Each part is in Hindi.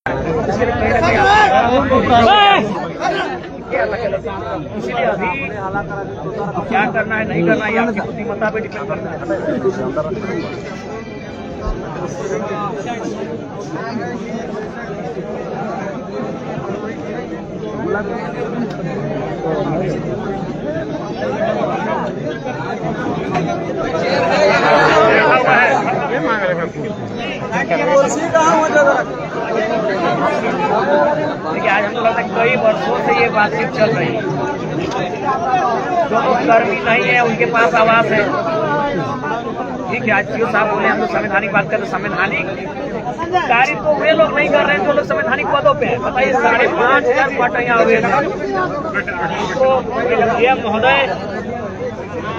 इसलिए अभी क्या करना है नहीं करना है आपकी बुद्धिमत्ता पे डिपेंड करता है। देखिए आज हमको लगता है कई वर्षों से ये बातचीत चल रही है। जो लोग कर्मी नहीं है उनके पास आवाज है। ठीक है, आज सीओ साहब बोले हम लोग संवैधानिक बात कर रहे, संवैधानिक कार्य तो वे लोग नहीं कर रहे हैं जो लोग संवैधानिक पदों पे है। बताइए 5,500 क्वार्टर यहाँ हुए हैं। तो ये महोदय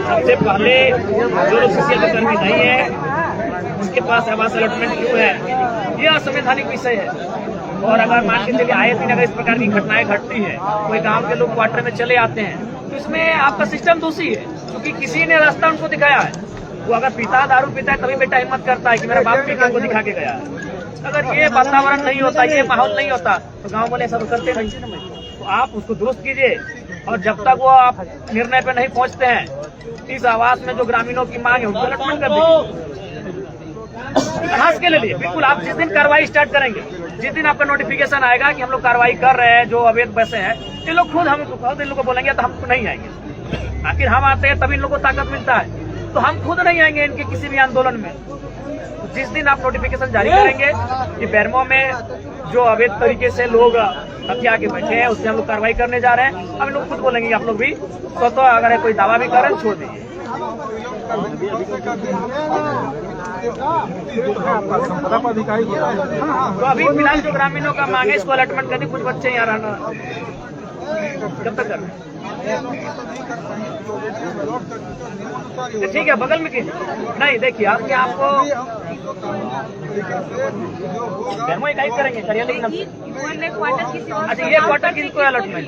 सबसे पहले जो लोग सीसीएल के कर्मी नहीं है उनके पास आवास अलॉटमेंट क्यों है, ये असंवैधानिक विषय है। और अगर मान के चलिए आए दिन अगर इस प्रकार की घटनाएं घटती हैं, कोई गांव के लोग क्वार्टर में चले आते हैं, तो इसमें आपका सिस्टम दोषी है, क्योंकि किसी ने रास्ता उनको दिखाया है। वो अगर पिता दारू पीता है तभी बेटा हिम्मत करता है कि मेरा बाप भी हमको दिखा के गया है। अगर ये वातावरण नहीं होता, ये माहौल नहीं होता, तो गाँव वाले ऐसा तो करते नहीं। तो आप उसको दुरुस्त कीजिए, और जब तक वो आप निर्णय पे नहीं पहुंचते हैं, इस आवास में जो ग्रामीणों की मांग है उनको अलॉटमेंट कर दीजिए। के लिए बिल्कुल आप जिस दिन कार्रवाई स्टार्ट करेंगे, जिस दिन आपका नोटिफिकेशन आएगा कि हम लोग कार्रवाई कर रहे हैं जो अवैध बसे हैं, ये लोग खुद हमको इन लोग को बोलेंगे तो हम नहीं आएंगे। आखिर हम आते हैं तभी इन लोगों को ताकत मिलता है, तो हम खुद नहीं आएंगे इनके किसी भी आंदोलन में। तो जिस दिन आप नोटिफिकेशन जारी करेंगे कि बेरमो में जो अवैध तरीके से लोग हथिया के बैठे हैं उससे हम लोग कार्रवाई करने जा रहे हैं, हम लोग खुद बोलेंगे आप लोग भी तो अगर कोई दावा भी करें छोड़ दीजिए। तो अभी फिलहाल जो ग्रामीणों का मांग है इसको अलॉटमेंट कर दी। कुछ बच्चे यहाँ रहना कब तक कर रहे हैं? ठीक है, बगल में कीजिए। नहीं देखिए आपके आपको इकाई करेंगे करिए, लेकिन अच्छा ये क्वार्टर किसको अलॉटमेंट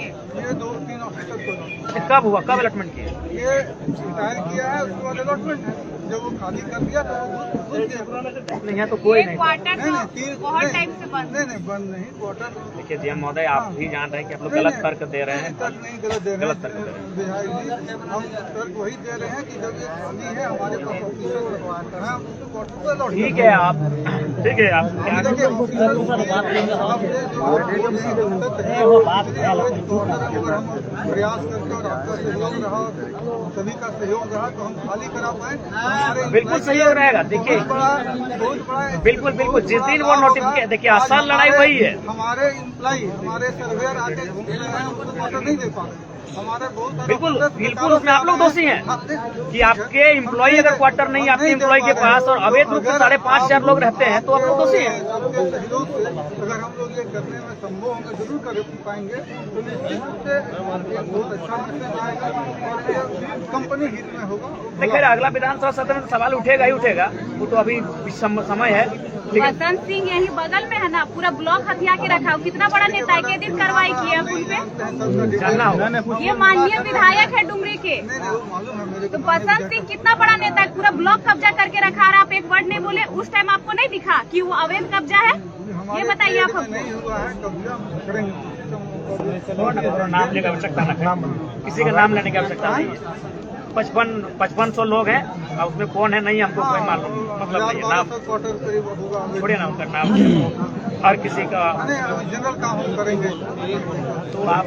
कब हुआ, कब अलॉटमेंट किया? ये रिटायर किया है उसके बाद अलॉटमेंट जब वो खाली कर दिया था नहीं है तो कोई नहीं। बहुत टाइम से बंद नहीं बंद नहीं क्वार्टर। देखिए डीएम महोदय आप भी जान रहे हैं कि आप लोग गलत तर्क दे रहे हैं। तर्क नहीं गलत दे रहे हैं, बिहार जी हम तर्क वही दे रहे हैं कि जब ये खाली है हमारे पास ऑफिसर लगवाकर है उसको क्वार्टर को अलॉट। ठीक है आप प्रयास करके और आपका सहयोग रहा, सभी का सहयोग रहा तो हम खाली करा पाए। बिल्कुल सहयोग रहेगा। देखिए बहुत बड़ा बिल्कुल जिस दिन वो नोटिफिकेशन, देखिए असल लड़ाई वही है। हमारे इम्प्लाई हमारे सर्वेयर आके घूमते हैं उनको क्वार्टर नहीं दे पाते। हमारे बहुत बिल्कुल उसमें आप लोग दोषी हैं कि आपके एम्प्लॉय अगर क्वार्टर नहीं आपके एम्प्लॉय के पास और अवैध रूप से 5,500 लोग रहते हैं तो आप लोग दोषी हैं। अगर हम लोग ये करने में संभव होंगे जरूर कर पाएंगे तो निश्चित रूप से बहुत अच्छा मैसेज आएगा और ये कंपनी हित में होगा। देखिए अगला विधानसभा सत्र में सवाल उठेगा ही उठेगा, वो तो अभी समय है। बसंत सिंह यही बगल में है ना, पूरा ब्लॉक हथिया के रखा हो, कितना बड़ा नेता है, के दिन कार्रवाई किया उन पे जानना होगा। ये माननीय विधायक है डुमरी के, तो बसंत सिंह कितना बड़ा नेता है, पूरा ब्लॉक कब्जा करके रखा। आप एक वर्ड नहीं बोले, उस टाइम आपको नहीं दिखा कि वो अवैध कब्जा है? ये बताइए आप हमको। नाम लेने की आवश्यकता नहीं, किसी का नाम लेने की आवश्यकता नहीं है। 5500 लोग हैं और उसमें कौन है नहीं हमको कोई मालूम, मतलब नहीं है। नाम थोड़ी ना उनका नाम हर किसी का जनरल काम हम करेंगे। तो आप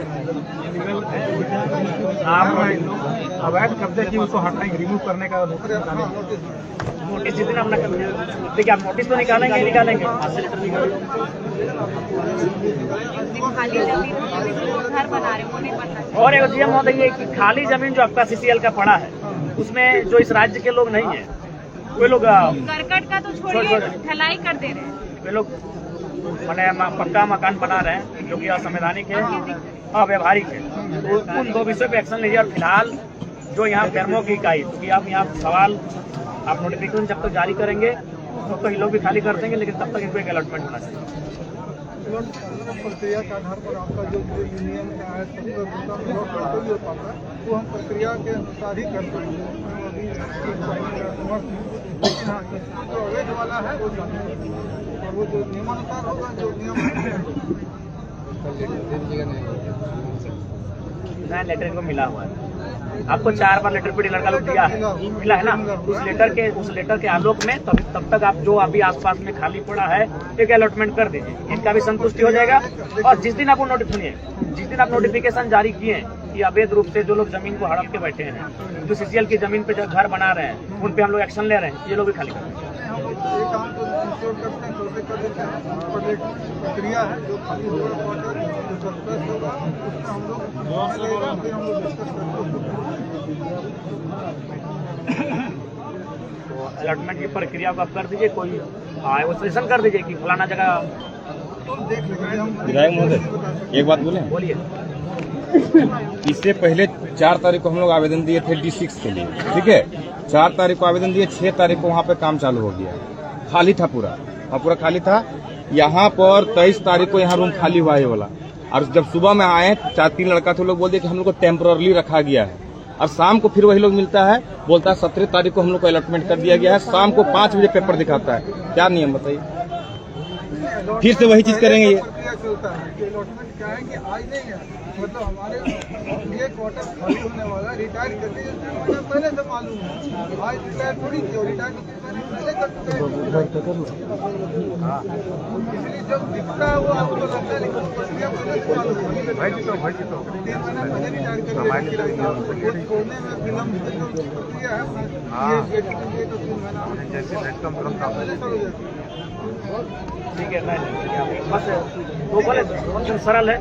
अवैध कब्जे की उसको हटाएंगे, रिमूव करने का नोटिस जिस दिन अपना देखिए आप नोटिस तो निकालेंगे खाली जमीन घर बना रहे वो नहीं बनना। और एक डीएम महोदय ये कि खाली जमीन जो आपका सीसीएल का पड़ा है उसमें जो इस राज्य के लोग नहीं है वे लोग करकट का तो छोड़िए, ढलाई कर दे रहे हैं। वे लोग मैंने पक्का मकान बना रहे हैं जो कि असंवैधानिक है, अव्यवहारिक है। तो उन दो विषयों पे एक्शन लीजिए। और फिलहाल जो यहाँ बेरमो की इकाई, क्योंकि आप यहाँ सवाल आप नोटिफिकेशन जब तक जारी करेंगे तो ये लोग भी खाली कर देंगे, लेकिन तब तक इनको एक अलॉटमेंट होना चाहिए। प्रक्रिया के आधार पर आपका जो यूनियन का है जो भी हो पाता है वो हम प्रक्रिया के अनुसार ही करते हैं। लेकिन हाँ, इसमें जो अवैध वाला है वो चालू है और वो जो नियमानुसार होगा, जो नियम नया लेटर को मिला हुआ है। आपको 4 बार लेटर पे लड़का लोग दिया है, मिला है ना। उस लेटर के आलोक में तब तक आप जो अभी आसपास में खाली पड़ा है एक अलॉटमेंट कर दीजिए, इनका भी संतुष्टि हो जाएगा। और जिस दिन आप नोटिफिकेशन जारी किए हैं कि अवैध रूप से जो लोग जमीन को हड़प के बैठे हैं, जो सीसीएल की जमीन पे जो घर बना रहे हैं, उन पे हम लोग एक्शन ले रहे हैं, ये लोग भी खाली कर ये काम तो इंश्योर करते हैं, कैसे कर देते हैं। पर एक प्रक्रिया है जो खाली होगा क्वार्टर जो सरप्लस होगा उसमें हम लोग लगेगा, फिर हम लोग डिस्कस करते तो अलॉटमेंट की प्रक्रिया को आप कर दीजिए, कोई सजेशन कर दीजिए कि फलाना जगह। विधायक महोदय एक बात बोलिए। इससे पहले 4 तारीख को हम लोग आवेदन दिए थे D6 के लिए, ठीक है। 4 तारीख को आवेदन दिए, 6 तारीख को वहाँ पे काम चालू हो गया, खाली था पूरा खाली था। यहाँ पर 23 तारीख को यहाँ रूम खाली हुआ है वाला। और जब सुबह में आए 4-3 लड़का थे, लोग बोलते कि हम लोग को टेम्पररली रखा गया है। और शाम को फिर वही लोग मिलता है, बोलता है 17 तारीख को हम लोग को अलॉटमेंट कर दिया गया है। शाम को 5 बजे पेपर दिखाता है। क्या नियम बताइए, फिर से वही चीज करेंगे ये। प्रक्रिया चलता है कि अलॉटमेंट क्या है कि आज नहीं है, मतलब हमारे ये क्वार्टर खाली होने वाला रिटायर करके 3 महीना पहले से मालूम है। आज रिटायर थोड़ी की, रिटायर तो 3 महीने पहले कर चुके हैं। इसलिए जब दिखता है वो आपको लगता है, लेकिन प्रक्रिया पहले से मालूम है। 3 महीना पहले रिटायर करके छोड़ने में विलम्ब की जो प्रक्रिया है ये तो 3 महीना जैसे पहले शुरू हो जाती है। ठीक है, बस वो बोले बहुत सरल है।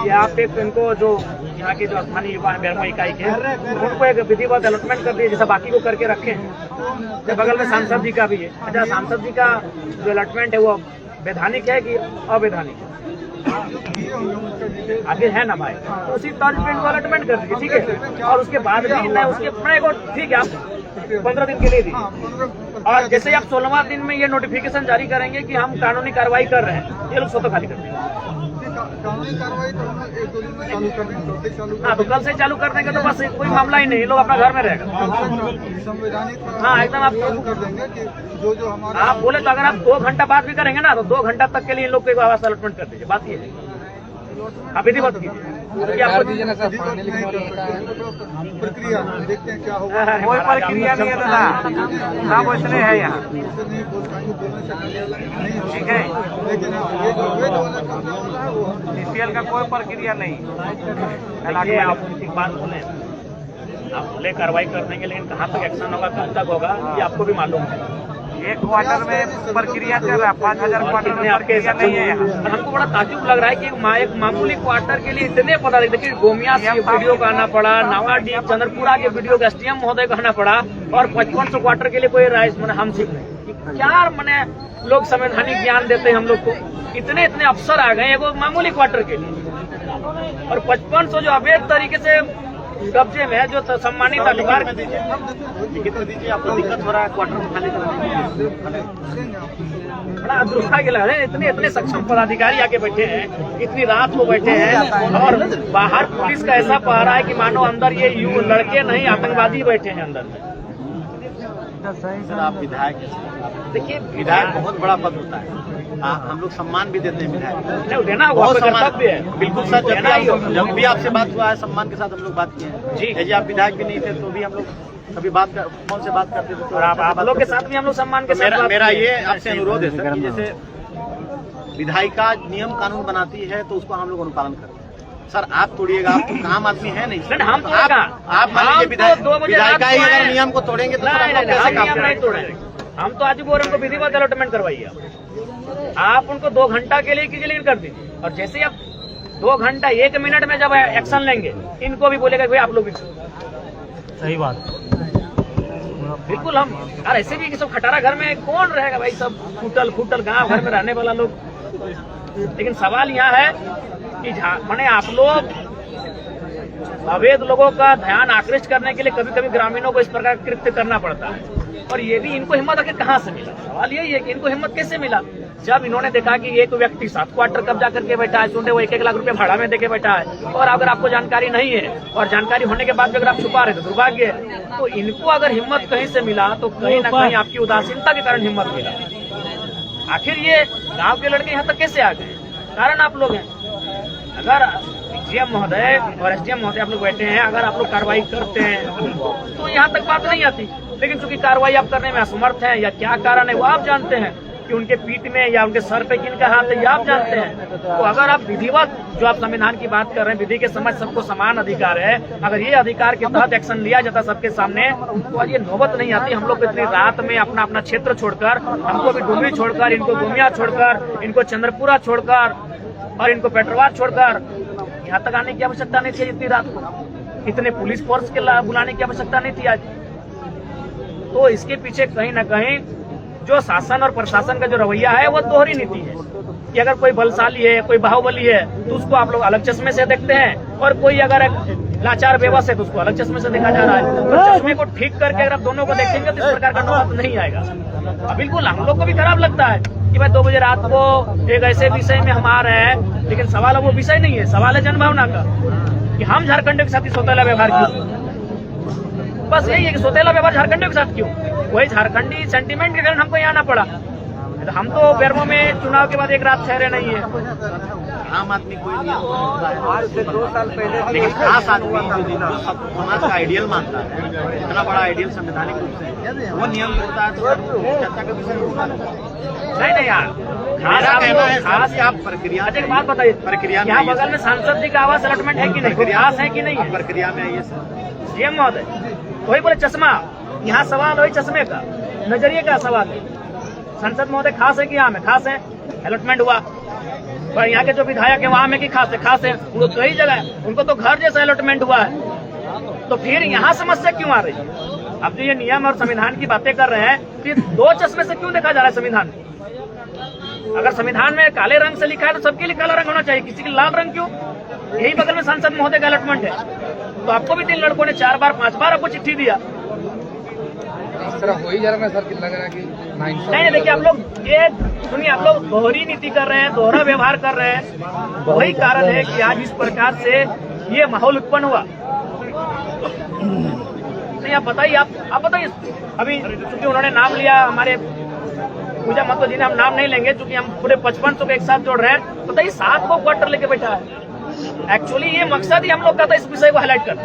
ये आप एक इनको जो यहाँ के जो स्थानीय युवा है इकाई के, उनको एक विधिवत अलॉटमेंट कर दिए जैसा बाकी को करके रखे हैं। तो बगल में सांसद जी का भी है। अच्छा, सांसद जी का जो अलॉटमेंट है वो वैधानिक है कि अवैधानिक है? आगे है ना भाई, तो उसी तर्ज पे इनको अलॉटमेंट कर दीजिए, ठीक है। और उसके बाद भी मैं उसके अपने को ठीक है आप 15 दिन के लिए दीजिए। और जैसे आप 16वां दिन में ये नोटिफिकेशन जारी करेंगे कि हम कानूनी कार्रवाई कर रहे हैं, ये लोग स्वतः खाली कर देंगे। कानूनी कार्रवाई तो हम 1-2 दिन में चालू कर देंगे। हाँ, तो कल से चालू कर देंगे तो बस कोई मामला ही नहीं, लोग अपना घर में रहेगा। संवैधानिक हाँ, एकदम आप चालू कर देंगे कि जो हमारा आप बोले तो अगर आप 2 घंटा बाद भी करेंगे ना, तो 2 घंटा तक के लिए इन लोग को आवास अलॉटमेंट कर दीजिए। बात ये है, आप विधिवत कीजिए। प्रक्रिया देखते हैं क्या होगा। कोई प्रक्रिया नहीं है दादा, सब इसलिए है यहाँ, नहीं बोल पाएंगे, बोलने से नहीं हो, ठीक है। लेकिन ये जो अवैध वाला कब्जा हो रहा है वो सीसीएल का कोई प्रक्रिया नहीं। देखिए, आप एक बात बोले, आप बोले कार्रवाई कर देंगे, लेकिन कहाँ तक एक्शन होगा, कब तक होगा, ये आपको भी मालूम है। एक क्वार्टर में प्रक्रिया चल रहा है, 5000 क्वार्टर में आपके नहीं है यहाँ। हमको बड़ा ताज्जुब लग रहा है कि एक मामूली क्वार्टर के लिए इतने पता देखिए, गोमिया से वीडियो का आना पड़ा, नवाडी चंद्रपुरा के वीडियो का SDM महोदय का आना पड़ा, और 5500 क्वार्टर के लिए कोई राइस मैंने हम सिर्फ नहीं। क्या मैंने लोग संवैधानिक ज्ञान देते हैं हम लोग को, इतने अफसर आ गए एक मामूली क्वार्टर के लिए। और 5500 जो अवैध तरीके से कब्जे में है, जो सम्मानित अधिकार दीजिए, आपको दिक्कत हो रहा है क्वार्टर में खाली करने। बड़ा दुर्भाग्य लग रहा है, इतने सक्षम पदाधिकारी आके बैठे हैं, इतनी रात को बैठे हैं, और बाहर पुलिस का ऐसा पहरा है कि मानो अंदर ये लड़के नहीं आतंकवादी बैठे हैं अंदर में। सर, आप विधायक देखिए, विधायक बहुत बड़ा पद होता है, हम लोग सम्मान भी देते हैं विधायक, देना बहुत कर्तव्य है। बिल्कुल सर, जब भी आपसे बात हुआ है सम्मान के साथ हम लोग बात किए हैं जी। जी, आप विधायक भी नहीं थे तो भी हम लोग कभी फोन से बात करते थे, और आप लोग के साथ भी हम लोग सम्मान के साथ। मेरा ये आपसे अनुरोध है सर कि जैसे विधायिका नियम कानून बनाती है तो उसको हम लोग अनुपालन करते हैं। सर, आप तोड़िएगा, आप तो आम आदमी है नहीं सर, हम आप मान लीजिए विधायिका ही अगर नियम को तोड़ेंगे तो नहीं तोड़ेंगे। हम तो आज बोल रहे हैं, उनको विधिवत अलॉटमेंट करवाइए। आप उनको 2 घंटा के लिए कीजिए, लेकिन कर दीजिए। और जैसे आप 2 घंटा 1 मिनट में जब एक्शन लेंगे, इनको भी बोलेगा भाई आप लोग भी। सही बात, बिल्कुल। हम यार ऐसे भी सब खटारा घर में कौन रहेगा भाई, सब फूटल गांव घर में रहने वाला लोग। लेकिन सवाल यहाँ है कि मैंने आप लोग अवैध लोगों का ध्यान आकृष्ट करने के लिए कभी कभी ग्रामीणों को इस प्रकार कृत्य करना पड़ता है। और ये भी इनको हिम्मत आखिर कहाँ से मिला? सवाल यही है कि इनको हिम्मत कैसे मिला? जब इन्होंने देखा कि एक व्यक्ति 7 क्वार्टर कब्जा करके बैठा है, सुनते वो 1-1 लाख रुपए भाड़ा में देके बैठा है, और अगर आपको जानकारी नहीं है और जानकारी होने के बाद भी अगर आप छुपा रहे तो दुर्भाग्य है। तो इनको अगर हिम्मत कहीं से मिला तो कहीं ना कहीं आपकी उदासीनता के कारण हिम्मत मिला। आखिर ये गांव के लड़के यहाँ तक कैसे आ गए? कारण आप लोग हैं। अगर डीएम महोदय और एसडीएम महोदय आप लोग बैठे हैं, अगर आप लोग कार्रवाई करते हैं तो यहाँ तक बात नहीं आती, लेकिन चूंकि कार्रवाई आप करने में असमर्थ हैं या क्या कारण है वो आप जानते हैं कि उनके पीठ में या उनके सर पे किनका हाथ है ये आप जानते हैं। तो अगर आप विधिवत, जो आप संविधान की बात कर रहे हैं, विधि के समझ सबको समान अधिकार है, अगर ये अधिकार के तहत एक्शन लिया जाता सबके सामने तो आज ये नौबत नहीं आती। हम लोग इतनी रात में अपना अपना क्षेत्र छोड़कर, हमको भी डुमरी छोड़कर, इनको गोमिया छोड़कर, इनको चंद्रपुरा छोड़कर और इनको पेट्रोवार छोड़कर यहाँ तक आने की आवश्यकता नहीं थी। इतनी रात को इतने पुलिस फोर्स के बुलाने की आवश्यकता नहीं थी आज। तो इसके पीछे कहीं ना कहीं जो शासन और प्रशासन का जो रवैया है वो दोहरी नीति है कि अगर कोई बलशाली है, कोई बाहुबली है तो उसको आप लोग अलग चश्मे से देखते हैं, और कोई अगर लाचार बेबस है तो उसको अलग चश्मे से देखा जा रहा है। तो चश्मे को ठीक करके अगर आप दोनों को देखेंगे तो इस प्रकार का नौबत नहीं आएगा। बिल्कुल हम लोग को भी खराब लगता है कि भाई 2 बजे रात को एक ऐसे विषय में हम आ रहे हैं, लेकिन सवाल वो विषय नहीं है, सवाल है जनभावना का कि हम झारखंड के साथ ही सौतेला व्यवहार क्यों? बस यही है कि सौतेला व्यवहार झारखंडियों के साथ क्यों? वही झारखंडी सेंटीमेंट के कारण हमको यहाँ आना पड़ा। तो हम तो बेरमो में चुनाव के बाद एक रात ठहरे नहीं है। आम आदमी कोई नियम आज से 2 साल पहले, लेकिन खास आदमी जो समाज का आइडियल मानता है, इतना बड़ा आइडियल संवैधानिक रूप से वो नियम होता है तो चर्चा का विषय होता है। नहीं यार, खास आप प्रक्रिया, एक बात बताइए, प्रक्रिया यहाँ बगल में सांसद जी का आवास अलॉटमेंट है कि नहीं? खास है कि नहीं है? प्रक्रिया में आइए सर। सीएम महोदय वही बोले चश्मा, यहाँ सवाल वही चश्मे का, नजरिए का सवाल है। संसद महोदय खास है कि आम है? खास है। अलॉटमेंट हुआ पर यहाँ के जो विधायक है वहाँ में कि खास है? खास है। उनको कई जगह है, उनको तो घर जैसा अलॉटमेंट हुआ है। तो फिर यहाँ समस्या क्यों आ रही है? अब जो ये नियम और संविधान की बातें कर रहे हैं, फिर 2 चश्मे से क्यों देखा जा रहा है संविधान में? अगर संविधान में काले रंग से लिखा है तो सबके लिए काला रंग होना चाहिए, किसी के लाल रंग क्यों? यही बगल में सांसद महोदय का अलॉटमेंट है, तो आपको भी 3 लड़कों ने 4 बार 5 बार आपको चिट्ठी दिया। इस तरह हो ही जा रहा है सर, लग रहा है कि नहीं, देखिए आप लोग ये सुनिए, आप लोग दोहरी नीति कर रहे हैं, दोहरा व्यवहार कर रहे हैं। वही कारण है कि आज इस प्रकार से ये माहौल उत्पन्न हुआ। नहीं आप बताइए, आप बताइए। अभी चूंकि उन्होंने नाम लिया हमारे पूजा महतो जी ने, हम नाम नहीं लेंगे चूंकि हम पूरे 5500 को एक साथ जोड़ रहे हैं। बताइए 7 को क्वार्टर लेके बैठा है। एक्चुअली ये मकसद ही हम लोग का था इस विषय को हाईलाइट करना।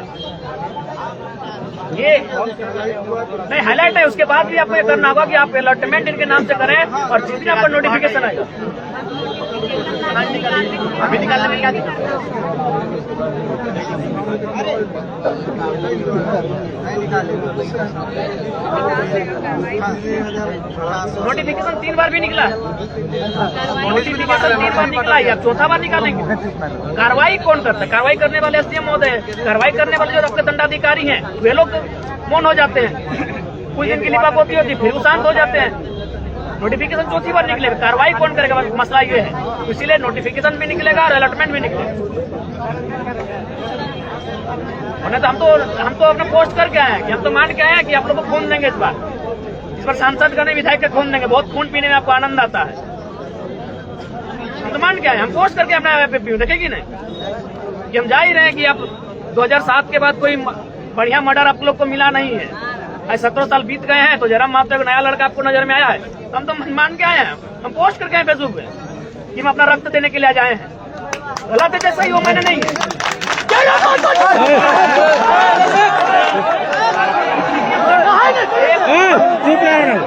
ये नहीं हाईलाइट है, उसके बाद भी आपको ये करना होगा कि आप अलॉटमेंट इनके नाम से करें और जिस दिन आपका नोटिफिकेशन आएगा अभी निकालने में क्या नोटिफिकेशन 3 बार भी निकला, नोटिफिकेशन 3 बार निकला, या 4था बार निकालेंगे। कार्रवाई कौन करता है? कार्रवाई करने वाले एसडीएम महोदय, कार्रवाई करने वाले जो रक्त दंडाधिकारी हैं वे लोग मौन हो जाते हैं, कुछ दिन की लिपापोती होती फिर वो शांत हो जाते हैं। नोटिफिकेशन 4थी बार निकलेगा, कार्रवाई कौन करेगा? मसला ये है, इसीलिए नोटिफिकेशन भी निकलेगा और अलॉटमेंट भी निकलेगा। तो हम तो अपना पोस्ट करके आए हैं कि हम तो मान के आए हैं कि आप लोग को खून देंगे इस बार सांसद का नहीं विधायक का खून देंगे। बहुत खून पीने में आपको आनंद आता है, हम तो मान के आए, हम पोस्ट करके अपना देखेगी नहीं कि हम जा ही रहे हैं कि आप 2007 के बाद कोई बढ़िया मर्डर आप लोग को मिला नहीं है। आज 17 साल बीत गए हैं तो जरा मात्र नया लड़का आपको नजर में आया है, हम तो मान के आए हैं, हम पोस्ट करके आए फेसबुक पे कि हम अपना रक्त देने के लिए जाए हैं। गलत है जैसा ही वो मैंने नहीं है।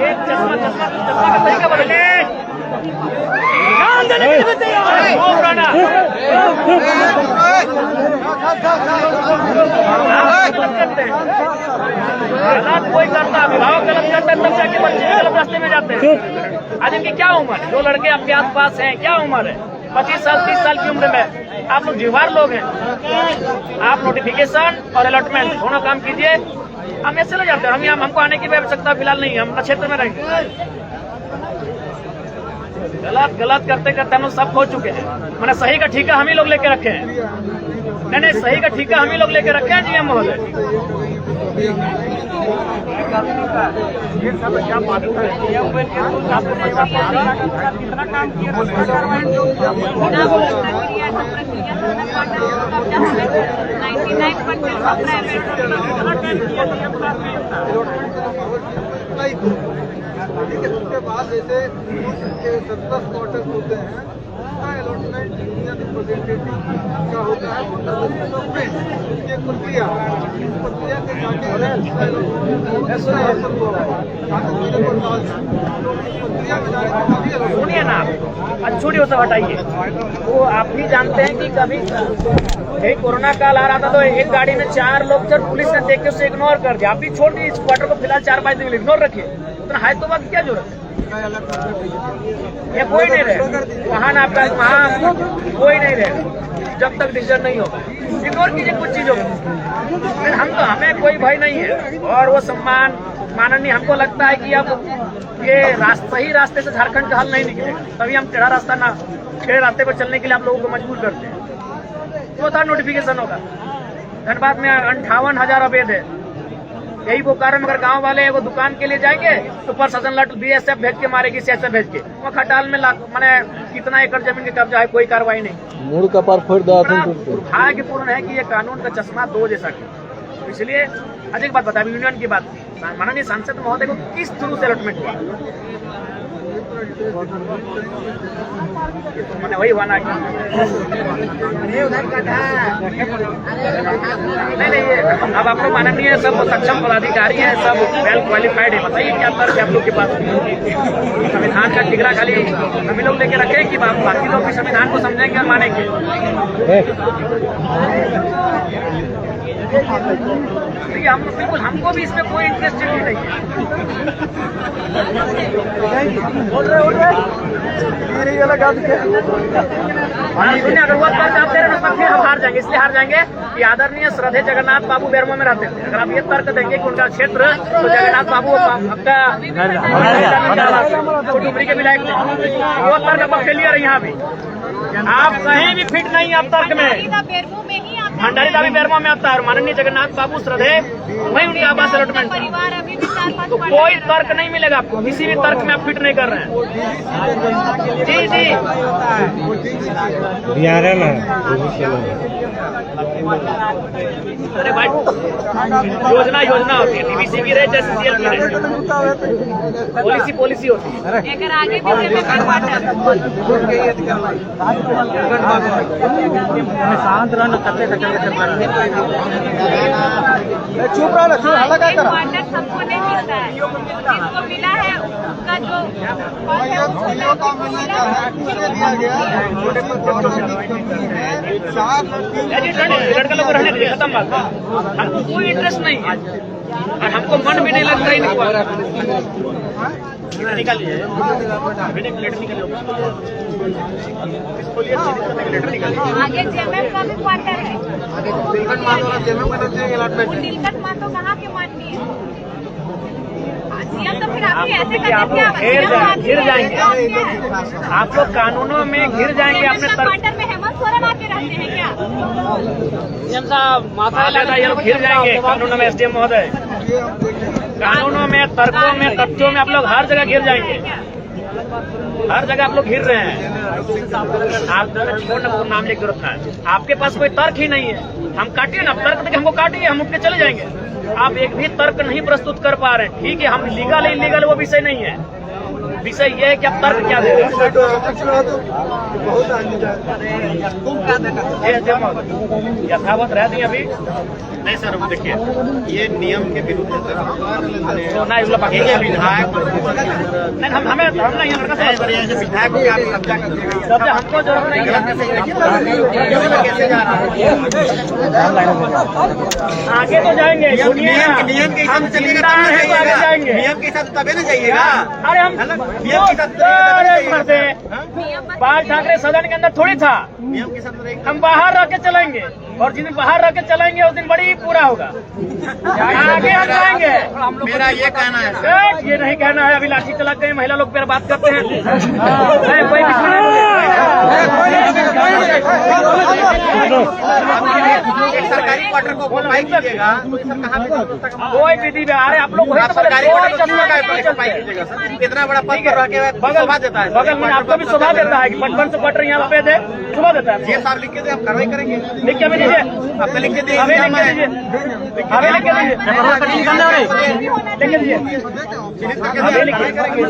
एक चश्मा का तरीका बदले, जान देने के लिए तैयार हो पुराना। गलत कोई करता, अभिभावक गलत करता है तब जाके बच्चे गलत रास्ते में जाते हैं। आज इनकी क्या उम्र है? जो लड़के आपके आस पास हैं क्या उम्र है? 25 साल 30 साल की उम्र में आप लोग जीवार लोग हैं। आप नोटिफिकेशन और अलॉटमेंट दोनों काम कीजिए, हम ऐसे ले जाते हैं। हम यहाँ हमको आने की भी आवश्यकता फिलहाल नहीं है, हम अपना क्षेत्र में रहेंगे। गलत करते करते हम लोग सब खो चुके हैं। मैंने सही का ठीका हम ही लोग लेके रखे हैं। नहीं सही का ठीका हम ही लोग लेके रखे हैं जीएम महोदय। ये सब क्या बात है? कितना काम किया? 99% उसके बाद जैसे 10 क्वार्टर होते हैं उसका अलॉटमेंट यूनियन रिप्रेजेंटेटिव का होता है उसकी एक प्रक्रिया इस प्रक्रिया के सुनिए ना, छोटी सब हटाइए। वो आप भी जानते हैं कि कभी यही कोरोना काल आ रहा था तो एक गाड़ी में 4 लोग थे, पुलिस ने देख के उसे इग्नोर कर दिया। आप भी छोड़ दीजिए, इस क्वार्टर को फिलहाल 4-5 दिन इग्नोर रखिए। उतना हाई तो बात क्या जरूरत है? ये कोई नहीं रहे वहाँ ना, आपका वहाँ कोई नहीं रहे जब तक डिसीजन नहीं होगा। इग्नोर कीजिए कुछ चीजों को। फिर हमें कोई भय नहीं है और वो सम्मान माननीय, हमको लगता है कि अब ये सही रास्ते से झारखंड का हल नहीं निकलेगा, तभी हम टेढ़ा रास्ते पर चलने के लिए आप लोगों को मजबूर करते हैं। तो था नोटिफिकेशन होगा। धनबाद में 58,000 अवैध है। यही वो कारण, अगर गांव वाले वो दुकान के लिए जाएंगे तो प्रशासन लट BSF भेज के मारेगी, CSF भेज के। वो खटाल में मैंने कितना एकड़ जमीन के कब्जा है, कोई कार्रवाई नहीं। मूड का पार फोड़ दो। दुर्भाग्यपूर्ण है कि ये कानून का चश्मा 2 जैसा किया। इसलिए अधिक बात बता, यूनियन की बात माननीय सांसद महोदय को किस थ्रू से अलॉटमेंट हुआ? मैंने वही वाना नहीं, ये अब आप लोग माननीय सब सक्षम पदाधिकारी हैं, सब वेल क्वालिफाइड है। बताइए क्या तर्क है आप लोग के पास? संविधान का टिकरा खाली हम लोग लेके रखे कि बाकी लोग भी संविधान को समझेंगे और मानेंगे? हम बिल्कुल, हमको भी इसमें कोई इंटरेस्टेड नहीं है। अगर वो तर्क आप दे रहे हैं फिर हम हार जाएंगे। इसलिए हार जाएंगे कि आदरणीय श्रद्धेय जगन्नाथ बाबू बेरमो में रहते थे। अगर आप ये तर्क देंगे कि उनका क्षेत्र तो जगन्नाथ बाबू आपका डुमरी के विधायक थे, वो तर्क अब फेलियर है। यहाँ भी आप कहीं भी फिट नहीं है आप तर्क में। भंडारी दावी बेरमो में आता है और माननीय जगन्नाथ बाबू श्रद्धेय वही उनकी आवास अलॉटमेंट। तो कोई तर्क नहीं मिलेगा आपको, किसी भी तर्क में आप फिट नहीं कर रहे हैं। जी अरे भाई, योजना होती है, DVC की रहे चाहे CCL की रहे, पॉलिसी होती है। शांत रहना करते चुप रहा वाटर सबको नहीं मिलता है, जिसको मिला है उसका जो दिया गया लड़का लोग रहने दीजिए, खत्म बात। हमको कोई इंटरेस्ट नहीं है और हमको मन भी नहीं लगता ही नहीं। निकालिए आगे JMM का भी क्वार्टर है। नीलकंठ मातो कहाँ के माननीय CM, तो फिर आप ऐसे घिर जाएंगे। आप लोग कानूनों में घिर जाएंगे अपने क्वार्टर में। हेमंत सोरेन आके रहते हैं क्या? CM साहब माथा ये लोग घिर जाएंगे कानूनों में। SDM महोदय, कानूनों में, तर्कों में, तथ्यों में आप लोग हर जगह घिर जाएंगे। हर जगह आप लोग घिर रहे हैं। आप छोड़ना नाम लेकर जरूरत है, आपके पास कोई तर्क ही नहीं है। हम काटिए ना, तर्क देके हमको काटिए, हम उठ के चले जाएंगे। आप एक भी तर्क नहीं प्रस्तुत कर पा रहे हैं। ठीक है, हम लीगल इलीगल वो विषय नहीं है। विषय ये है कि आप तर्क क्या दे रहे हैं। यथावत रह दी अभी नहीं सर, वो देखिए ये नियम के विरुद्ध है सर। विधायक नहीं, हमें नहीं, विधायक को आप कब्जा कर देंगे, हमको जरूरत नहीं है। कैसे जा रहा है? आगे तो जाएंगे, नियम के हिसाब से चलिएगा, आगे जाएंगे। नियम के हिसाब से तबे ना जाइएगा। अरे हम नियम के साथ बाल ठाकरे सदन के अंदर थोड़ी था। नियम के साथ हम बाहर रह के चलेंगे और जिस दिन बाहर रह के चलेंगे उस दिन बड़ी पूरा होगा। आगे हम जाएंगे। मेरा ये कहना है ये नहीं कहना है। अभी लाठी चला के महिला लोग पर बात करते हैं। कोई बीच में नहीं बोले। एक सरकारी क्वार्टर को ऑक्युपाई कीजिएगा तो सर कहाँ पे कोई विधि में अरे आप लोग वही आप तो बोले, सरकारी कोई क्वार्टर को चलना है, कोई ऑक्युपाई चलते हैं। कीजिएगा सर। इतना बड़ा पद पर रह के शोभा देता है बगल में आपको भी शोभा देता है कि 55 से क्वार्टर यहाँ पे दे शोभा देता है। ये साहब लिख के दे, हम कार्रवाई करेंगे। लिख के हमें दीजिए, आपने लिख के दिए, हमें लिख के दीजिए, हमें लिख के दीजिए, लिख के दीजिए, हमें लिख के करेंगे।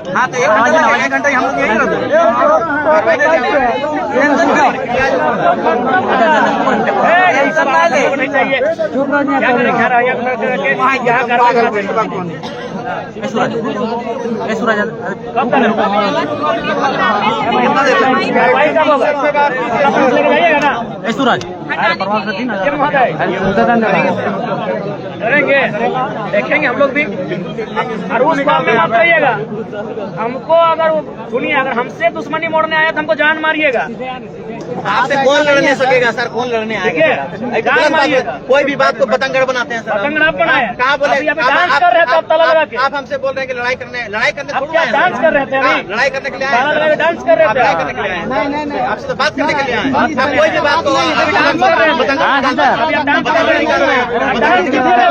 हाँ तो 1 घंटा हम लोग यही रहते हैं। नहीं चाहिए क्या करें, घर आया यहाँ करवा कब करें कार्रवाई कब होगा, जाइएगा ना करेंगे, देखेंगे हम लोग भी। और उस बात में मत रहिएगा, हमको अगर सुनिए, अगर हमसे दुश्मनी मोड़ने आया तो हमको जान मारिएगा। आपसे कौन लड़ने सकेगा सर, कौन लड़ने आएगा? जान मारिएगा। कोई भी बात को पतंगड़ बनाते हैं सर। पतंगड़ आप बनाए, कहाँ बोले? अभी डांस कर रहे थे आप ताला लगा के। आप हमसे बोल रहे हैं कि लड़ाई करने आप क्या डांस कर रहे थे अभी? लड़ाई करने के लिए ताला लगा आए के डांस कर रहे आप थे। लड़ाई करने के लिए आए? नहीं, आपसे तो बात करने के लिए आए। आप कोई भी बात को अभी डांस कर रहे थे, अभी आप डांस कर रहे हैं, डांस कीजिए।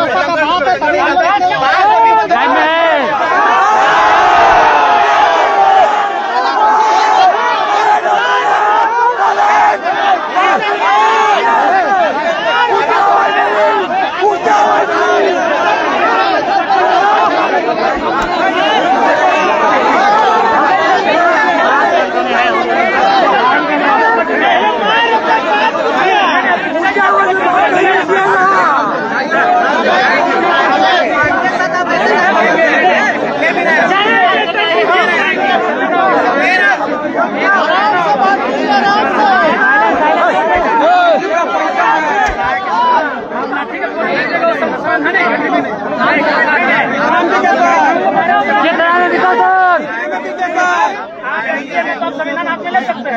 संविधान आप ले सकते हैं।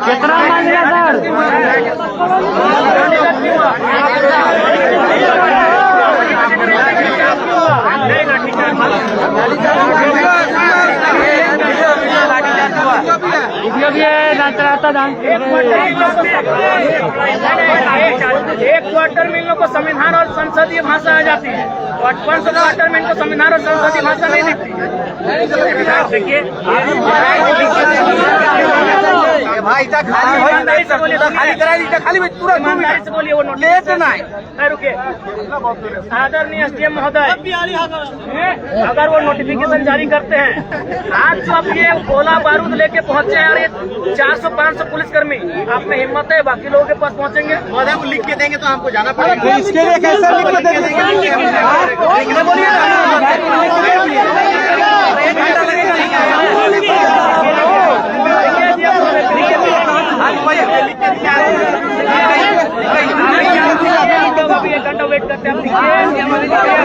कितना मांगेगा एक क्वार्टर में इन लोग को संविधान और संसदीय भाषा आ जाती है, 55 क्वार्टर में इनको संविधान और संसदीय भाषा नहीं दिखती। देखिए भाई ईमानदारी से बोलिए, ईमानदारी से बोलिए, वो नोटिस रुकिए। आदरणीय एसडीएम महोदय, अगर वो नोटिफिकेशन जारी करते हैं, आज जो आप ये गोला बारूद लेके पहुंचे हैं और ये 400-500 पुलिसकर्मी, आप में हिम्मत है बाकी लोगों के पास पहुंचेंगे? महोदय वो लिख के देंगे तो हमको जाना पड़ेगा। इसके लिए कैसे लिख के देंगे? अभी 1 घंटा वेट करते हैं, अभी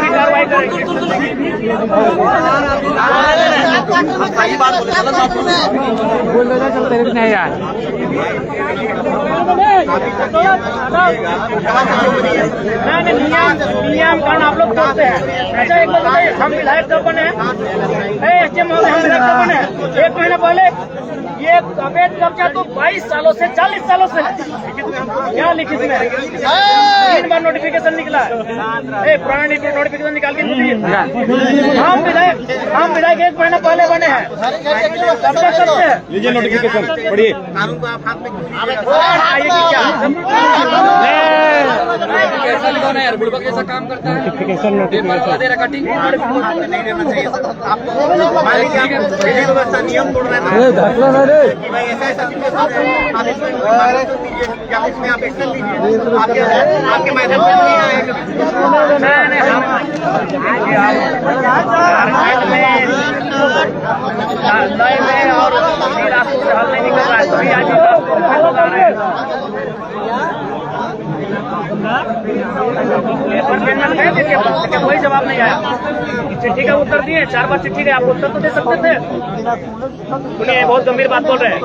कार्रवाई करेंगे। सही बात बोल नहीं यार, नियम कानून आप लोग तोड़ते हैं। अच्छा एक बात बताइए, हम विधायक कब बने हैं? एसडीएम महोदय, हम विधायक कब बने हैं? 1 महीना पहले। ये अवैध कब्जा तो 22 सालों से 40 सालों से क्या लिखित में 3 बार नोटिफिकेशन निकला है। पुराना नोटिफिकेशन निकाल के दीजिए। हम विधायक 1 महीना पहले बने हैं, कब्जा करते हैं। लीजिए नोटिफिकेशन पढ़िए। कानून को आप हाथ में आइए कि क्या कैसा काम करता है? कटिंग नहीं रहना चाहिए। आपको मान लीजिए आप विधि व्यवस्था नियम तोड़ रहे हैं कि भाई ऐसा सिचुएशन है, आप इसमें दीजिए या इसमें आप एक्शन लीजिए, आपके मैदान में नहीं आएगा। और रास्तों से हल नहीं निकल रहा है, तभी आज लोग आ रहे हैं। पर पेमेंट दे दीजिए, लेकिन कोई जवाब नहीं आया। चिट्ठी का उत्तर दिए, 4 बार चिट्ठी का आप उत्तर तो दे सकते थे। सुनिए, बहुत गंभीर बात बोल रहे हैं।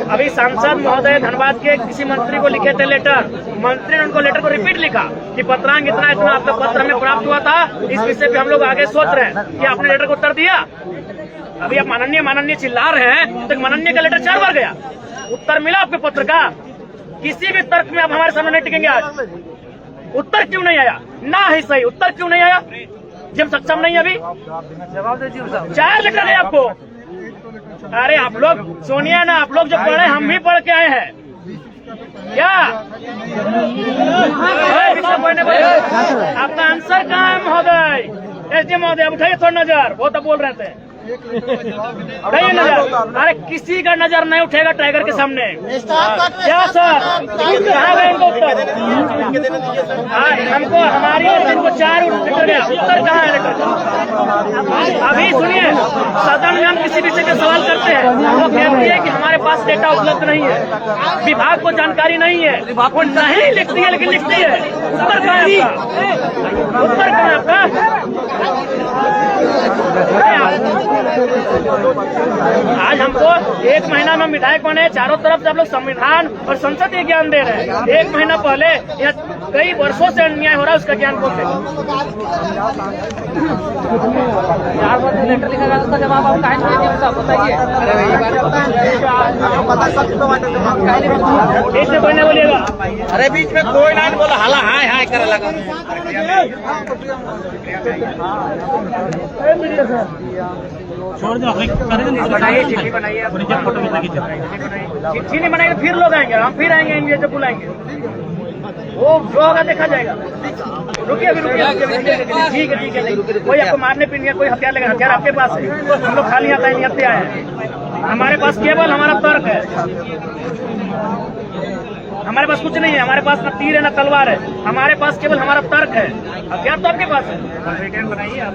अभी सांसद महोदय धनबाद के किसी मंत्री को लिखे थे लेटर, मंत्री ने उनको लेटर को रिपीट लिखा कि पत्रांग इतना इतना आपका पत्र हमें प्राप्त हुआ था, इस विषय पे हम लोग आगे सोच रहे हैं कि आपने लेटर को उत्तर दिया। अभी आप माननीय चिल्ला रहे हैं, तो माननीय का लेटर 4 बार गया, उत्तर मिला आपके पत्र का? किसी भी तर्क में आप हमारे सामने नहीं टिकेंगे। आज उत्तर क्यों नहीं आया? ना है सही, उत्तर क्यों नहीं आया? जब सक्षम नहीं अभी जवाब दीजिए। 4 लेटर है आपको। अरे आप लोग सुनिए ना, आप लोग जो पढ़े हम भी पढ़ के आए हैं क्या? आपका आंसर कहाँ है महोदय? एसडी महोदय उठाइए थोड़ा नजर, बहुत अब बोल रहे थे, उठाइए नजर। अरे किसी का नजर नहीं उठेगा टाइगर के सामने। क्या सर, कहाँ गए इनको उत्तर? हमको हमारी ओर से इनको 4 लेटर गया, उत्तर कहाँ है लेटर? अभी सुनिए, सदन में हम किसी विषय पे सवाल करते हैं, वो कहती है कि हमारे पास डेटा उपलब्ध नहीं है, विभाग को जानकारी नहीं है, वो नहीं लिखती है लेकिन लिखती है। उत्तर कहाँ है आपका? उत्तर कहाँ है आपका? आज हमको 1 महीना में विधायक बने, चारों तरफ से आप लोग संविधान और संसद के ज्ञान दे रहे हैं। 1 महीना पहले यहाँ कई वर्षों से अन्याय हो रहा है, उसका ज्ञान बोलते। 4 बार लेटर लिखा गया, उसका जवाब आप काहे नहीं दिए साहब, बताइए। ऐसे कोई नहीं बोलिएगा। अरे बीच में कोई ना बोला, हाला हाय हाय करे लगा। बनाइए, चिट्ठी बनाइए, चिट्ठी नहीं बनाएंगे फिर लोग आएंगे, हम फिर आएंगे, इंडिया जब बुलाएंगे, वो जो होगा देखा जाएगा। रुकिए अभी, रुकिए, ठीक है। कोई आपको मारने पीने कोई हथियार लगा, हथियार आपके पास है, हम लोग खाली आता है नियत से आए हैं। हमारे पास केवल हमारा तर्क है, हमारे पास कुछ नहीं है। हमारे पास न तीर है न तलवार है, हमारे पास केवल हमारा तर्क है। हथियार तो आपके पास है। रिटर्न बनाइए आप।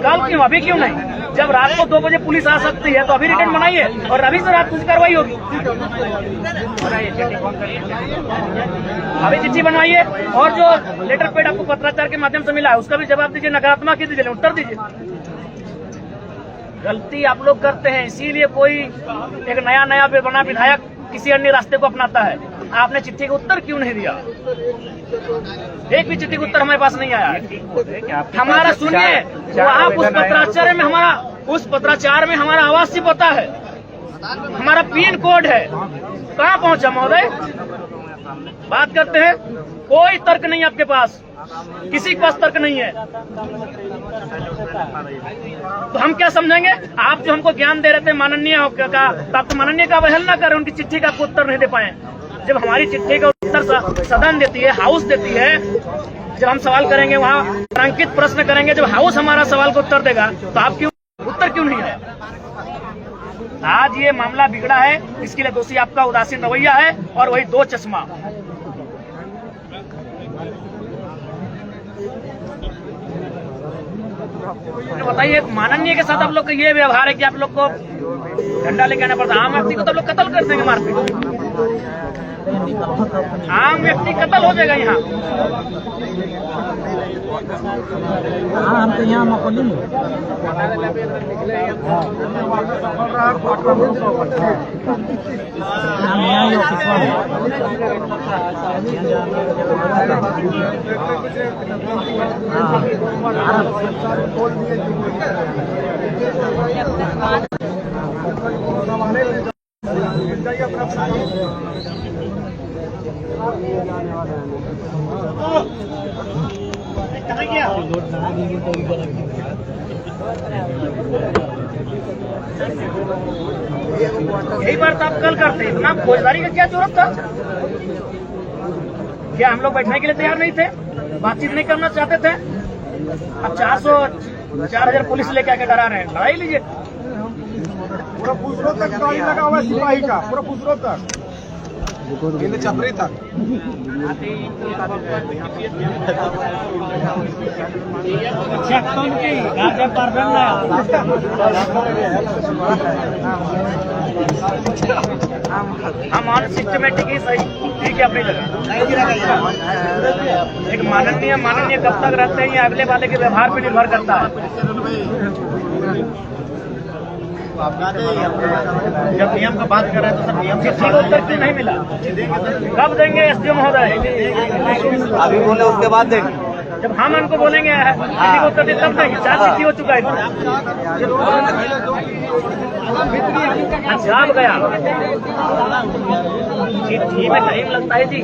कल क्यों, अभी क्यों नहीं? जब रात को 2 बजे पुलिस आ सकती है तो अभी रिटर्न बनाइए, और अभी से रात की कार्रवाई होगी। अभी चिट्ठी बनवाइए, और जो लेटर पेड आपको पत्राचार के माध्यम से मिला है उसका भी जवाब दीजिए, नकारात्मक ही दीजिए, उत्तर दीजिए। गलती आप लोग करते हैं, इसीलिए कोई एक नया बना विधायक किसी अन्य रास्ते को अपनाता है। आपने चिट्ठी का उत्तर क्यों नहीं दिया? एक भी चिट्ठी का उत्तर हमारे पास नहीं आया। हमारा सुनिए, आप उस पत्राचार में हमारा आवासीय पता है, हमारा पिन कोड है, कहाँ पहुंचा महोदय? बात करते हैं, कोई तर्क नहीं आपके पास, किसी के पास तर्क नहीं है, तो हम क्या समझेंगे? आप जो हमको ज्ञान दे रहे थे माननीय का, आप तो माननीय का अवहेलना कर रहे, उनकी चिट्ठी का उत्तर नहीं दे पाए। जब हमारी चिट्ठी का उत्तर सदन देती है, हाउस देती है, जब हम सवाल करेंगे वहाँ अंकित प्रश्न करेंगे, जब हाउस हमारा सवाल का उत्तर देगा तो आप क्यों उत्तर क्यों नहीं है? आज ये मामला बिगड़ा है, इसके लिए दोषी आपका उदासीन रवैया है और वही 2 चश्मा। बताइए, माननीय के साथ आप लोग का ये व्यवहार है कि आप लोग को डंडा लेके आना पड़ता है। आम व्यक्ति को तो लोग कत्ल कर देंगे, मारते, आम व्यक्ति कत्ल हो जाएगा यहाँ। हम तो यहाँ मकोली में यही बात आप कल करते, इतना फौजदारी का क्या जरूरत था? क्या हम लोग बैठने के लिए तैयार नहीं थे? बातचीत नहीं करना चाहते थे? अब 4,000 पुलिस लेके आके डरा रहे हैं, लड़ाई लीजिए। पूरा पुसरो तक गाड़ी लगा हुआ है सिपाही का, पूरा पुसरो तक। ini caprita. हम ऑन सिस्टमेटिक ही सही ठीक है अपनी जगह। एक माननीय कब तक रहते हैं ये अगले वाले के व्यवहार पे निर्भर करता है। जब नियम का बात कर रहे हैं तो सर नियम चिट्ठी को उत्तर क्यों नहीं मिला? कब देंगे एसडीओ महोदय? अभी बोले उसके बाद देंगे। जब हम उनको बोलेंगे चिट्ठी को उत्तर दे तब देंगे। 4 चिट्ठी हो चुका है जाम गया। चिट्ठी में टाइम लगता है जी।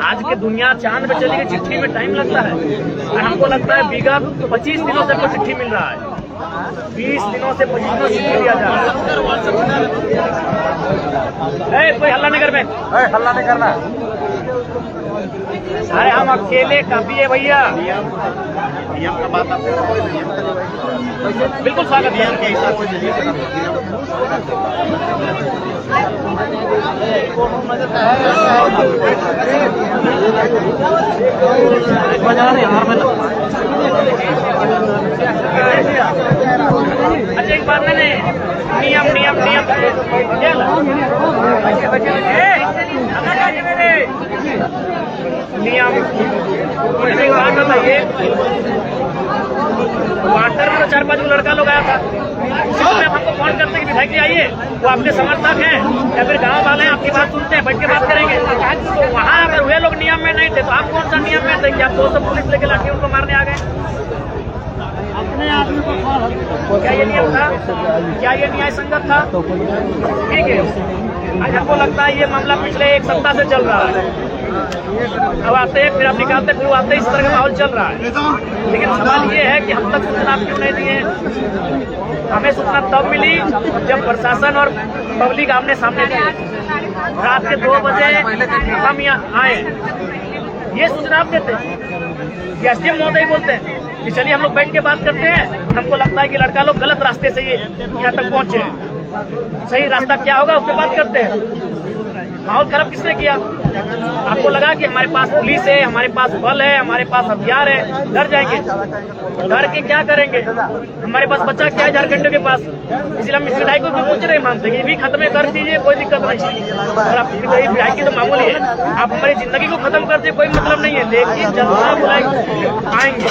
आज की दुनिया चांद पे चली गई, चिट्ठी में टाइम लगता है। और हमको लगता है विगत 25 दिनों से चिट्ठी मिल रहा है। 20 दिनों से 25 दिनों चिट्ठी दिया जा रहा है। कोई हल्ला नहीं कर में, हल्ला नहीं करना। अरे हम अकेले काफी है भैया। नियम का बात बिल्कुल स्वागत है। नियम के हिसाब से अच्छा एक बात नहीं, नियम मुझे एक बात बताइए। वाटर में 4-5 लड़का लोग आया था, उसी समय हमको फोन करते कि विधायक जी आइए, वो आपके समर्थक हैं या फिर गांव वाले हैं, आपकी बात सुनते हैं, बैठ के बात करेंगे। तो वहाँ अगर वे लोग नियम में नहीं थे तो आप कौन सा नियम में थे कि आप 200 पुलिस लेके लाठी उनको मारने आ गए? अपने आदमी को क्या ये नियम था? क्या ये न्याय संगत था? ठीक है। आज हमको लगता है ये मामला पिछले 1 सप्ताह से चल रहा है। अब आते हैं फिर आप निकालते फिर आते, इस तरह का माहौल चल रहा है। लेकिन सवाल ये है कि हम तक सूचना आप क्यों नहीं दिए? हमें सूचना तब मिली जब प्रशासन और पब्लिक आमने सामने थे। रात के 2 बजे हम यहाँ आए, ये सूचना आप देते हैं। एसडीएम महोदय बोलते हैं कि चलिए हम लोग बैठ के बात करते हैं। हमको लगता है कि लड़का लोग गलत रास्ते से ये यहाँ तक पहुँचे, सही रास्ता क्या होगा उससे बात करते हैं। माहौल खराब किसने किया? आपको लगा कि हमारे पास पुलिस है, हमारे पास बल है, हमारे पास हथियार है, डर जाएंगे? डर के क्या करेंगे? हमारे पास बच्चा क्या है झारखंड के पास, इसलिए हम इस विधायक को पूछ रहे मानते हैं कि भी खत्म कर दीजिए, कोई दिक्कत नहीं। और आप विधायक की तो मामूली है, आप हमारी जिंदगी को खत्म कर दिए, कोई मतलब नहीं है। लेकिन जनता बुलाएंगे आएंगे।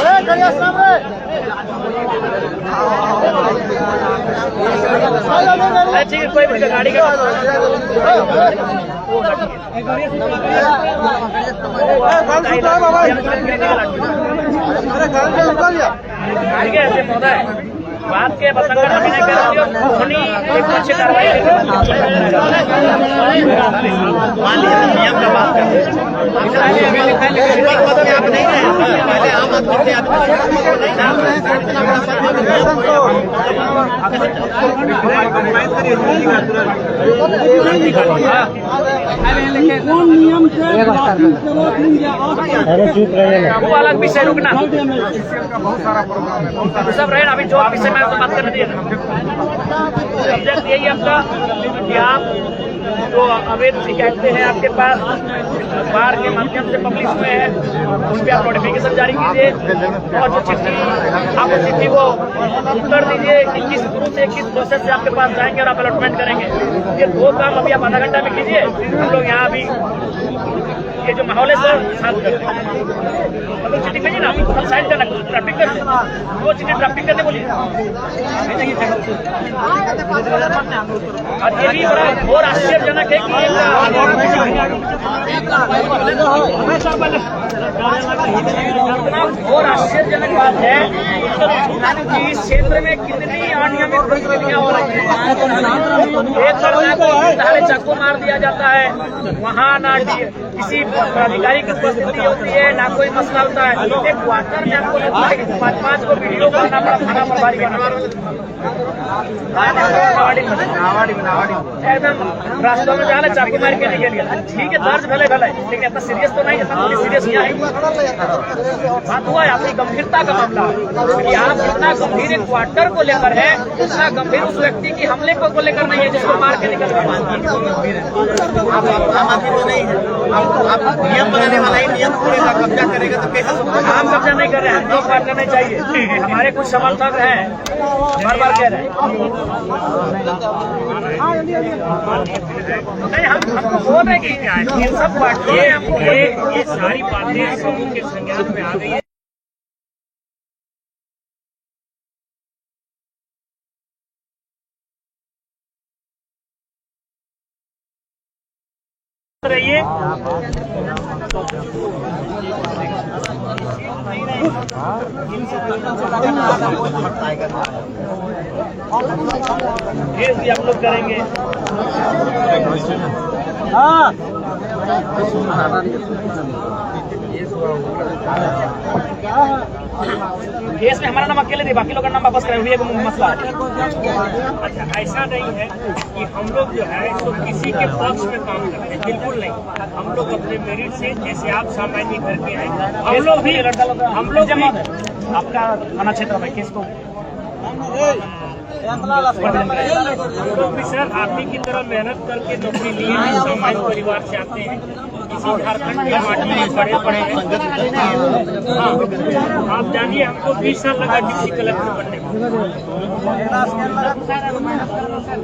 ठीक है, कोई गाड़ी का महोदय बात के बतंगड़ अभिनय कर रही हो, एक अच्छी कार्रवाई मान लीजिए नियम का बात कर रहे हैं। आप नहीं रहे, पहले आम आदमी से वो अलग विषय रुकना सब रहे। अभी जो विषय में आपको बात करने दिए सब्जेक्ट यही आपका कि आप जो अवैध शिकायतें हैं आपके पास बार के माध्यम से पब्लिश हुए हैं, उन पर आप नोटिफिकेशन जारी कीजिए और जो चिट्ठी आप उस चिट्ठी को उत्तर दीजिए कि किस थ्रू से किस प्रोसेस से आपके पास जाएंगे और आप अलॉटमेंट करेंगे। ये 2 काम अभी आप आधा घंटा में कीजिए। हम लोग यहाँ अभी ये जो माहौल है सर शांत कर दें। मतलब चिट्ठी भेजिए ना, कल साइन करना, ट्रैफिक कर वो चिट्ठी ट्रैफिक करने बोलिए। और ये भी बड़ा घोर आश्चर्यजनक है कि घोर आश्चर्यजनक बात है कि इस क्षेत्र में कितनी अनियमित गतिविधियां हो रही है। एक लड़का को चाकू मार दिया जाता है, वहाँ ना किसी अधिकारी की उपस्थिति होती है, ना कोई मसला होता है। एक क्वार्टर में आपको लगता है कि 5-5 को वीडियो करना पड़ा, थाना प्रभारी एकदम रास्तों में जाना चाकू मार के निकल गया। ठीक है, दर्ज भले भले, लेकिन इतना सीरियस तो नहीं, जितना सीरियस यहाँ है। बात हुआ है अपनी गंभीरता का मामला है। आप जितना गंभीर एक क्वार्टर को लेकर है उतना गंभीर उस व्यक्ति की हमले को लेकर नहीं है जिसको मार के निकल गया। आप आम आदमी तो नहीं है, आप नियम बनाने वाला ही नियम तोड़ेगा, कब्जा करेगा तो कैसे हम कब्जा नहीं कर रहे हैं, हम एक बार करना चाहिए। हमारे कुछ समर्थक हैं बार बार कह रहे हैं नहीं, हमको बोल रहे कि इन सब पार्टियां हमको ये सारी बातें समूह के संज्ञान में आ गई है। रहिए केस भी हम लोग करेंगे। केस में हमारा नाम अकेले थे, बाकी लोग का नाम वापस करें, हुए मसला। अच्छा, ऐसा नहीं है कि हम लोग जो है तो किसी के पक्ष में काम करते हैं, बिल्कुल नहीं। हम लोग अपने मेरिट से, जैसे आप सामान्य करके हैं, हम लोग भी आपका थाना क्षेत्र में केस को हम लोग भी सर आप ही की तरह मेहनत करके नौकरी लिए हैं, सामान्य परिवार से आते हैं, इसी झारखंड के माटी में बड़े बड़े हैं। हाँ, आप जानिए हमको 20 साल लगा डिप्टी कलेक्टर बनने में,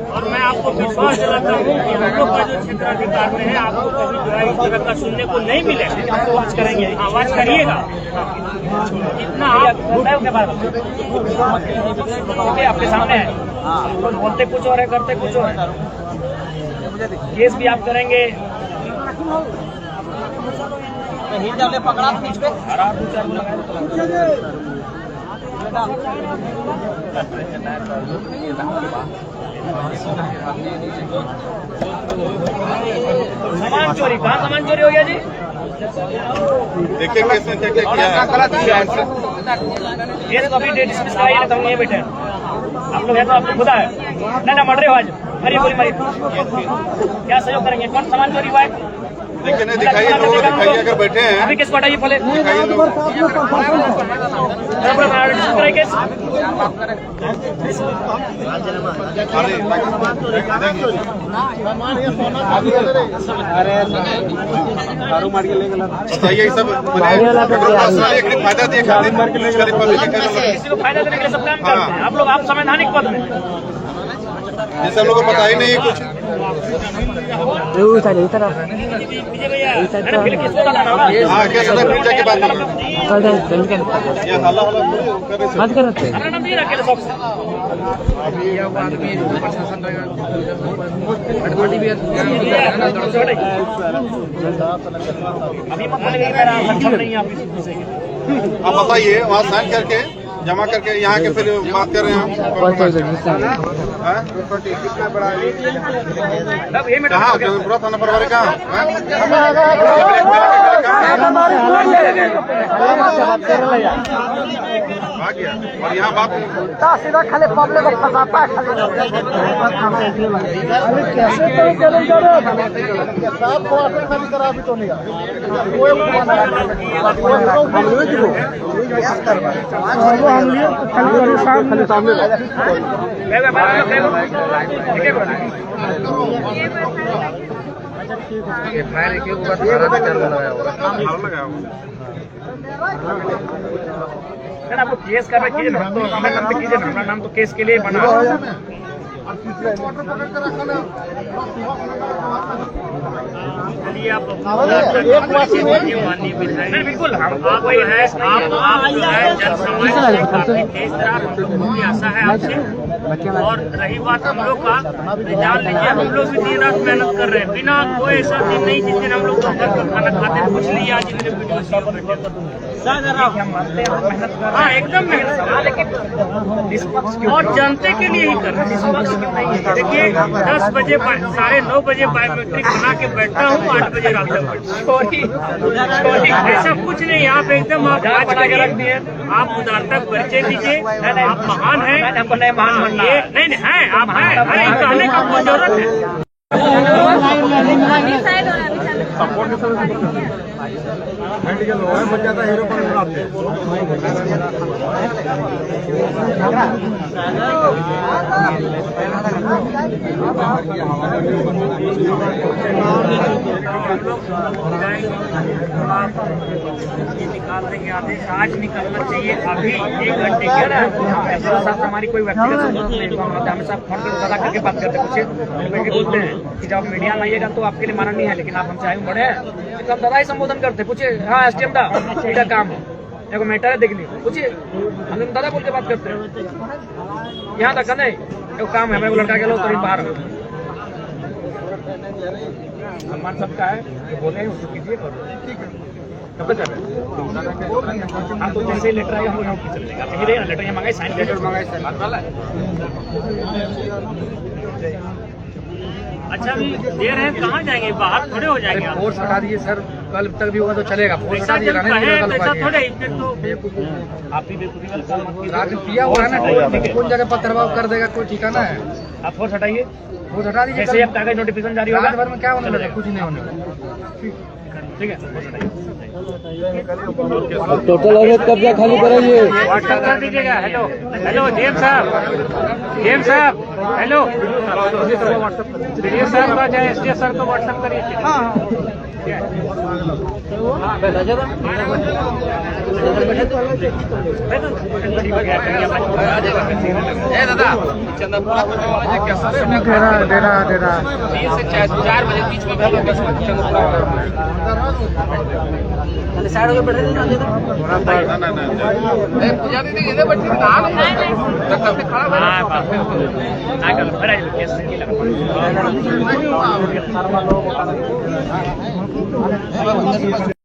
और मैं आपको विश्वास दिलाता हूँ कि हम लोग का जो क्षेत्राधिकार में है आपको कभी जो है इस तरह का सुनने को नहीं मिलेगा। आपको आवाज करेंगे, आवाज करिएगा। इतना आप आपके सामने है, बोलते कुछ और है, करते कुछ और है। केस भी आप करेंगे, पकड़ा बीच में सामान चोरी, कहाँ सामान चोरी हो गया जी? देखिए केस में क्या किया है। ये तो अभी डेट डिसमिस कराइए ना, तो हम ये बैठे हैं। आप लोग है तो आपको खुदा है ना मर रहे हो आज, मरिए बोली मरिए, क्या सहयोग करेंगे? कौन सामान चोरी हुआ है? देखिए नहीं दिखाइए, लोगों को दिखाइए, अगर बैठे हैं अभी किसको हटाइए पहले, दिखाइए लोग। केस बताइए ये सब फायदा दिए खाते किसी को फायदा देने के लिए सब काम करते हैं। आप लोग आप संवैधानिक पद में, ये सब लोगों को पता ही नहीं कुछ। हाँ क्या सदा पूजा के बाद अभी मत बोलेंगे मेरा सक्षम नहीं है आप इसी से। आप बताइए वहाँ साइन करके जमा करके यहाँ के फिर बात कर रहे हैं हम। कहाँ पूरा थाना प्रभारी कहाँ? और यहाँ बात सीधा खाली पब्लिक को फंसाता है सर आपको केस कर रहे कीजिए ना, तो हमें नाम कीजिए ना, हमारा नाम तो केस के लिए बना चलिए आप नहीं बिल्कुल आप जो है जनसमाज आशा है आपसे। और रही बात हम लोग का, जान लीजिए हम लोग भी दिन रात मेहनत कर रहे हैं, बिना कोई ऐसा दिन नहीं जिस दिन हम लोग घर पर खाना खाते हैं। कुछ नहीं आज मेरे वीडियो हाँ एकदम मेहनत, लेकिन और जनता के लिए ही कर रहे हैं। देखिए 10 बजे 9:30 बजे बायोमेट्रिक बना के बैठता हूँ, 8 बजे रात तक ऐसा कुछ नहीं। आप एकदम आप रख दिए, आप उदारता परिचय दीजिए, आप महान हैं। नहीं है, आप हैं, कहने का कोई जरूरत है। अभी साइड हो रहा है, अभी चल। बन जाता है हीरो पर बनाते निकाल देंगे आदेश, आज निकलना चाहिए अभी 1 घंटे के ना। ऐसा साथ हमारी कोई व्यक्तिगत जरूरत नहीं, तो हम हमेशा फोन पर सदा करके बात करते हैं। कुछ बोलते हैं कि जब आप मीडिया में आइएगा तो आपके लिए माना नहीं है, लेकिन आप हमसे आयु बड़े हैं तो हम दादा ही संबोधन करते। पूछिए हाँ एसटीएम दा इधर काम है, एगो मैटर है देख ली, पूछिए हम दादा बोल के बात करते हैं। यहाँ तक नहीं एगो काम है, मेरे लड़का के लोग तो बाहर सम्मान सबका है, बोले उसको कीजिए कब तक हम तो जैसे लेटर आए हम लोग चल जाएगा। यही रहेगा लेटर, ये मंगाई साइन लेटर मंगाई बात वाला है। अच्छा भी दे रहे हैं, कहाँ जाएंगे, बाहर थोड़े हो जाएंगे। फोर्स हटा दीजिए सर, कल तक भी होगा तो चलेगा। फोर्स हटा दीजिएगा नहीं थोड़े फिर तो आप ही किया हुआ है ना, कौन जगह पत्थरबाव कर देगा कोई ठिकाना है। आप फोर्स हटाइए, फोर्स हटा दीजिए। जैसे आप कागज नोटिफिकेशन जारी होगा भर में क्या होने लगा, कुछ नहीं होने लगा। ठीक है, फोर्स हटाइए। टोटल अवैध कब्जा खाली कराइए। व्हाट्सएप कर दीजिएगा। हेलो हेलो जेम साहब, जेम साहब हेलो, डीएस साहब का चाहे एसडीएस सर को व्हाट्सएप करिए। दादा चंद्रपुरा डेरा 3 से 4 बजे बीच में चंद्रपुरा पूजा दीदी इधर बैठी खड़ा